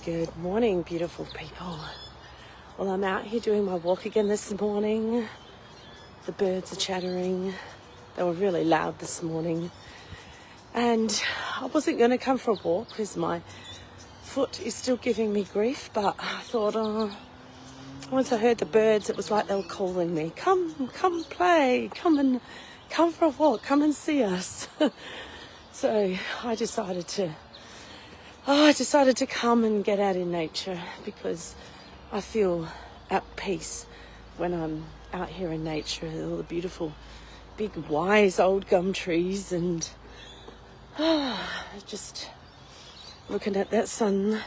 Good morning, beautiful people. Well, I'm out here doing my walk again this morning. The birds are chattering. They were really loud this morning. And I wasn't going to come for a walk because my foot is still giving me grief, but I thought, once I heard the birds, it was like they were calling me, come play, come for a walk, come and see us. So I decided to come and get out in nature because I feel at peace when I'm out here in nature, all the beautiful big wise old gum trees and just looking at that sun. A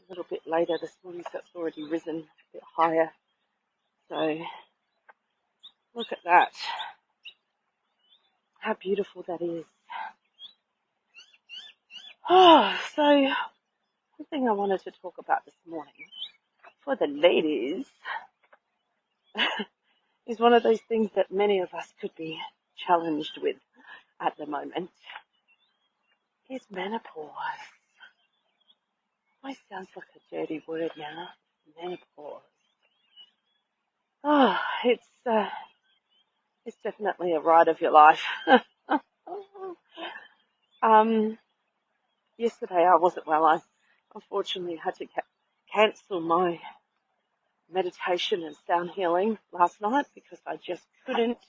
little bit later this morning, so it's already risen a bit higher. So look at that, how beautiful that is. So the thing I wanted to talk about this morning for the ladies is one of those things that many of us could be challenged with at the moment, is menopause. Always sounds like a dirty word now, menopause. It's definitely a ride of your life. Yesterday I wasn't well. I unfortunately had to cancel my meditation and sound healing last night because I just couldn't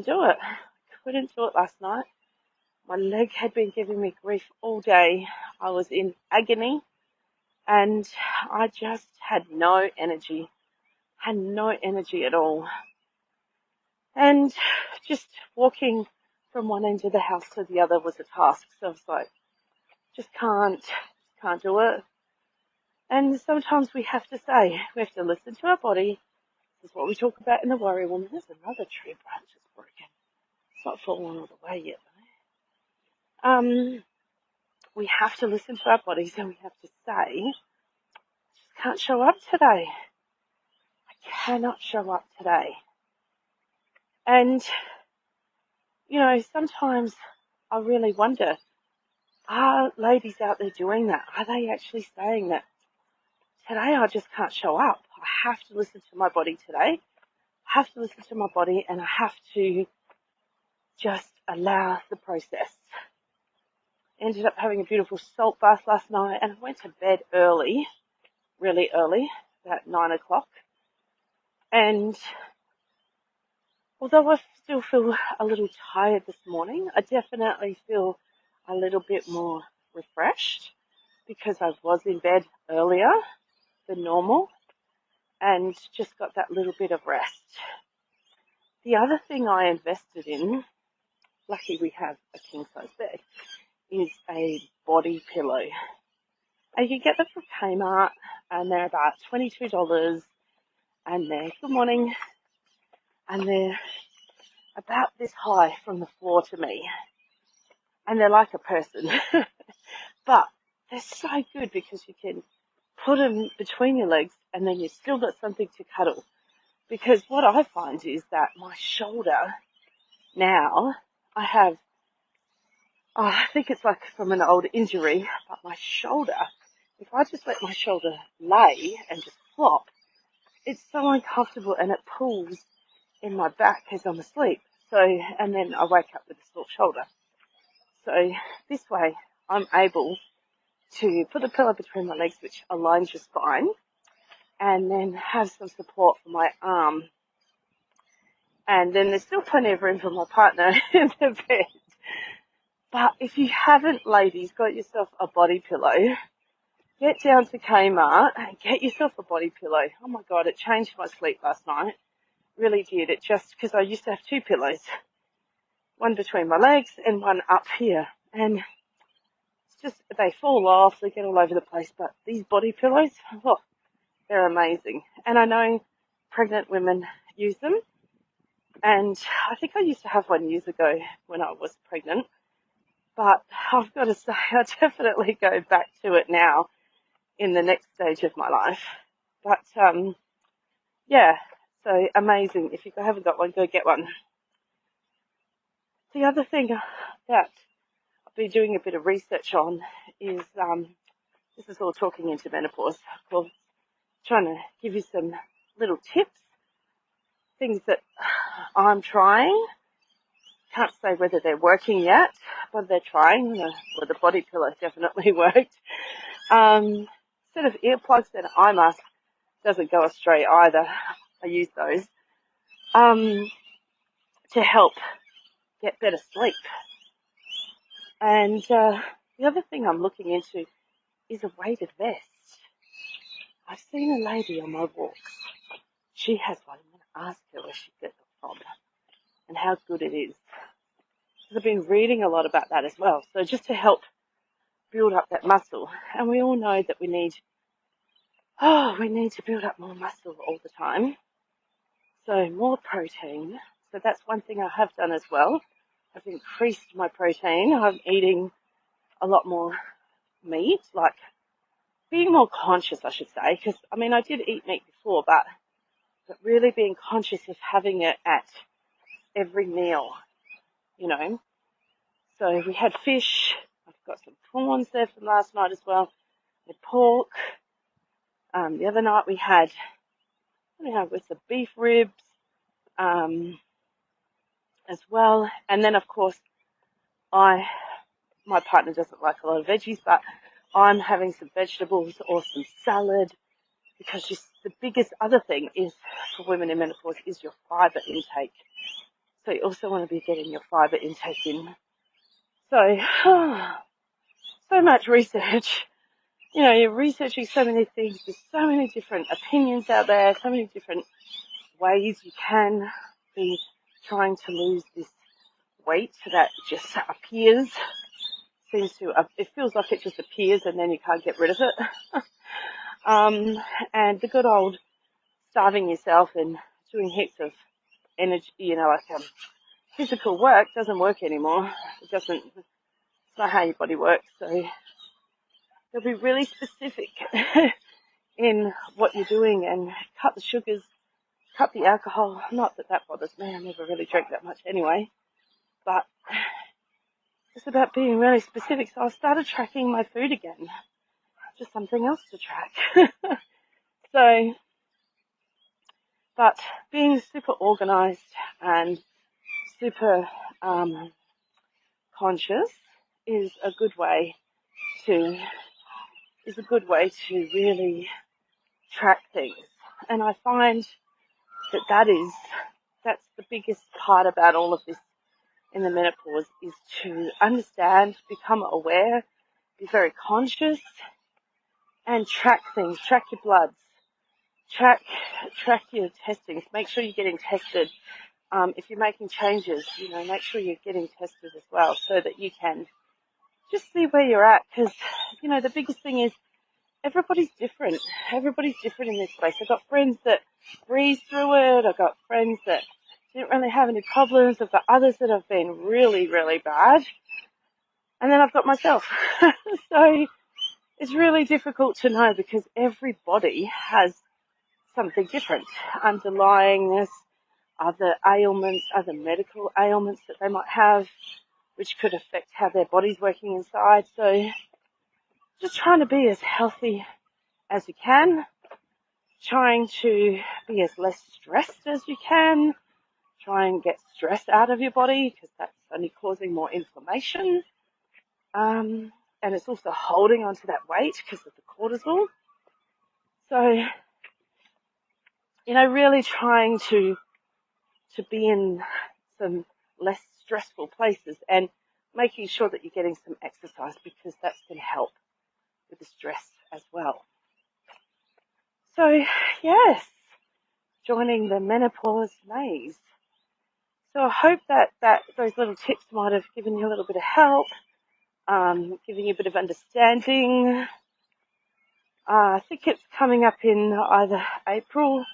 do it. I couldn't do it last night. My leg had been giving me grief all day. I was in agony and I just had no energy at all. And just walking from one end of the house to the other was a task. So I was like, just can't do it. And sometimes we have to listen to our body. This is what we talk about in the Warrior Woman. There's another tree branch that's broken. It's not fallen all the way yet though. We have to listen to our bodies and we have to say, just can't show up today. I cannot show up today. And, sometimes I really wonder, are ladies out there doing that? Are they actually saying that today I just can't show up? I have to listen to my body today. I have to listen to my body and I have to just allow the process. Ended up having a beautiful salt bath last night and I went to bed early, really early, about 9 o'clock. And although I still feel a little tired this morning, I definitely feel a little bit more refreshed because I was in bed earlier than normal and just got that little bit of rest. The other thing I invested in, lucky we have a king-size bed, is a body pillow. And you can get them from Kmart and they're about $22 and they're, good morning, and they're about this high from the floor to me. And they're like a person. But they're so good because you can put them between your legs and then you've still got something to cuddle. Because what I find is that my shoulder now, I think it's like from an old injury, but my shoulder, if I just let my shoulder lay and just flop, it's so uncomfortable and it pulls in my back as I'm asleep. So, and then I wake up with a sore shoulder. So this way I'm able to put a pillow between my legs, which aligns your spine, and then have some support for my arm. And then there's still plenty of room for my partner in the bed. But if you haven't, ladies, got yourself a body pillow, get down to Kmart and get yourself a body pillow. Oh my God, it changed my sleep last night. Really did. It just, because I used to have two pillows, one between my legs and one up here. And it's just, they fall off, they get all over the place. But these body pillows, they're amazing. And I know pregnant women use them. And I think I used to have one years ago when I was pregnant. But I've got to say, I definitely go back to it now in the next stage of my life. But, yeah, so amazing. If you haven't got one, go get one. The other thing that I've been doing a bit of research on is, this is all talking into menopause, of course, trying to give you some little tips, things that I'm trying. Can't say whether they're working yet, but they're trying. Well, the body pillow definitely worked. Instead of earplugs, then eye mask doesn't go astray either. I use those to help get better sleep. And the other thing I'm looking into is a weighted vest. I've seen a lady on my walks. She has one. I'm going to ask her where she gets it from and how good it is. Because I've been reading a lot about that as well. So just to help build up that muscle. And we all know that we need to build up more muscle all the time. So more protein. So that's one thing I have done as well. I've increased my protein. I'm eating a lot more meat, like being more conscious, I should say, because, I mean, I did eat meat before, but really being conscious of having it at every meal, you know. So we had fish. I've got some prawns there from last night as well. We had pork. The other night we had, with the beef ribs as well. And then, of course, my partner doesn't like a lot of veggies, but I'm having some vegetables or some salad, because the biggest other thing is for women in menopause is your fibre intake. So you also want to be getting your fibre intake in. So, so much research. You know, you're researching so many things. There's so many different opinions out there, so many different ways you can be trying to lose this weight that just appears. It feels like it just appears and then you can't get rid of it. And the good old starving yourself and doing heaps of energy, physical work doesn't work anymore. It's not how your body works. So you'll be really specific in what you're doing and cut the sugars, cut the alcohol. Not that that bothers me. I never really drank that much anyway. But it's about being really specific. So I started tracking my food again. Just something else to track. But being super organized and super conscious is a good way to really track things. And I find that's the biggest part about all of this in the menopause, is to understand, become aware, be very conscious, and track things. Track your bloods. Track your testings. Make sure you're getting tested. If you're making changes, make sure you're getting tested as well, so that you can just see where you're at. Because, the biggest thing is everybody's different. Everybody's different in this space. I've got friends that breeze through it. I've got friends that didn't really have any problems. I've got others that have been really, really bad. And then I've got myself. So it's really difficult to know, because everybody has something different underlying this, other ailments, other medical ailments that they might have, which could affect how their body's working inside. So just trying to be as healthy as you can, trying to be as less stressed as you can, try and get stress out of your body, because that's only causing more inflammation. And it's also holding onto that weight because of the cortisol. So, really trying to be in some less stressful places, and making sure that you're getting some exercise, because that's going to help with the stress as well. So, yes, joining the Menopause Maze. So I hope that those little tips might have given you a little bit of help, giving you a bit of understanding. I think it's coming up in either April.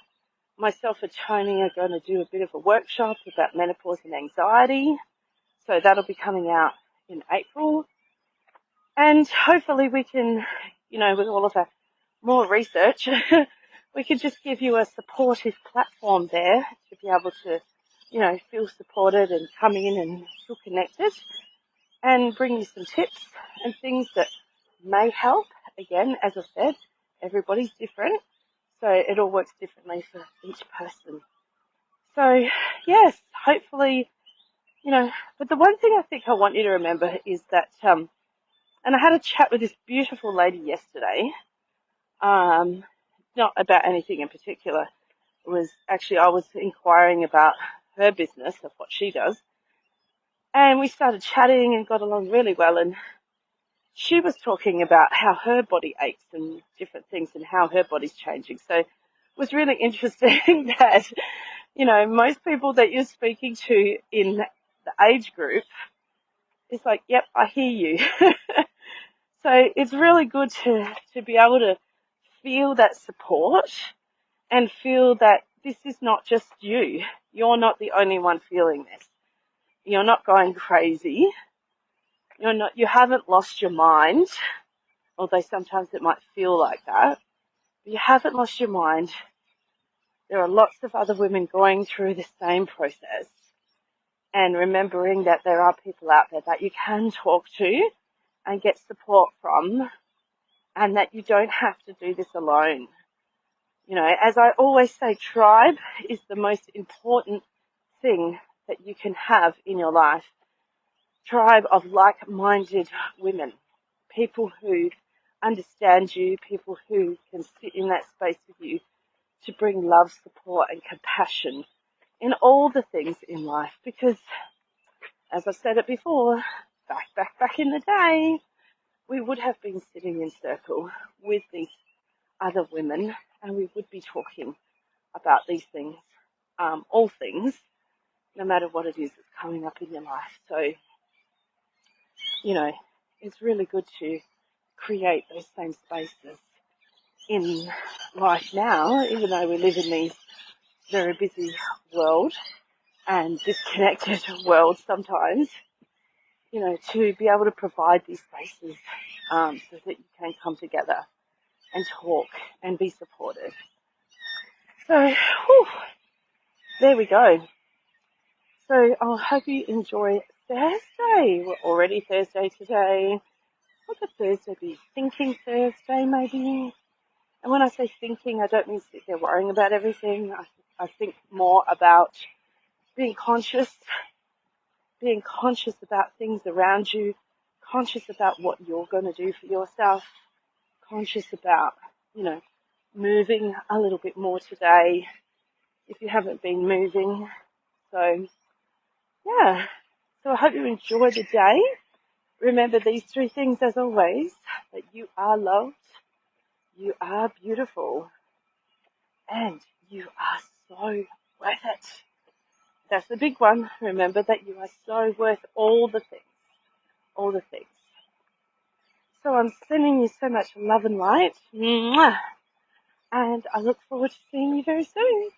Myself and Tony are going to do a bit of a workshop about menopause and anxiety. So that'll be coming out in April. And hopefully we can, with all of that more research, we can just give you a supportive platform there to be able to, feel supported and come in and feel connected. and bring you some tips and things that may help. Again, as I said, everybody's different, so it all works differently for each person. So, yes, hopefully, but the one thing I think I want you to remember is that, and I had a chat with this beautiful lady yesterday, not about anything in particular. It was actually, I was inquiring about her business, of what she does, and we started chatting and got along really well, and she was talking about how her body aches and different things and how her body's changing. So it was really interesting that, most people that you're speaking to in the age group, it's like, yep, I hear you. So it's really good to be able to feel that support and feel that this is not just you. You're not the only one feeling this. You're not going crazy. You haven't lost your mind, although sometimes it might feel like that. But you haven't lost your mind. There are lots of other women going through the same process, and remembering that there are people out there that you can talk to and get support from, and that you don't have to do this alone. As I always say, tribe is the most important thing that you can have in your life. Tribe of like-minded women, people who understand you, people who can sit in that space with you to bring love, support and compassion in all the things in life. Because, as I've said it before, back in the day, we would have been sitting in circle with these other women, and we would be talking about these things, all things, no matter what it is that's coming up in your life. So, it's really good to create those same spaces in life now, even though we live in these very busy world and disconnected world sometimes, to be able to provide these spaces so that you can come together and talk and be supported. So, there we go. So I hope you enjoy Thursday. We're already Thursday today. What could Thursday be? Thinking Thursday, maybe? And when I say thinking, I don't mean sit there worrying about everything. I think more about being conscious about things around you, conscious about what you're going to do for yourself, conscious about, moving a little bit more today if you haven't been moving. So, yeah. So I hope you enjoy the day. Remember these 3 things as always, that you are loved, you are beautiful, and you are so worth it. That's the big one. Remember that you are so worth all the things. All the things. So I'm sending you so much love and light. Mwah! And I look forward to seeing you very soon.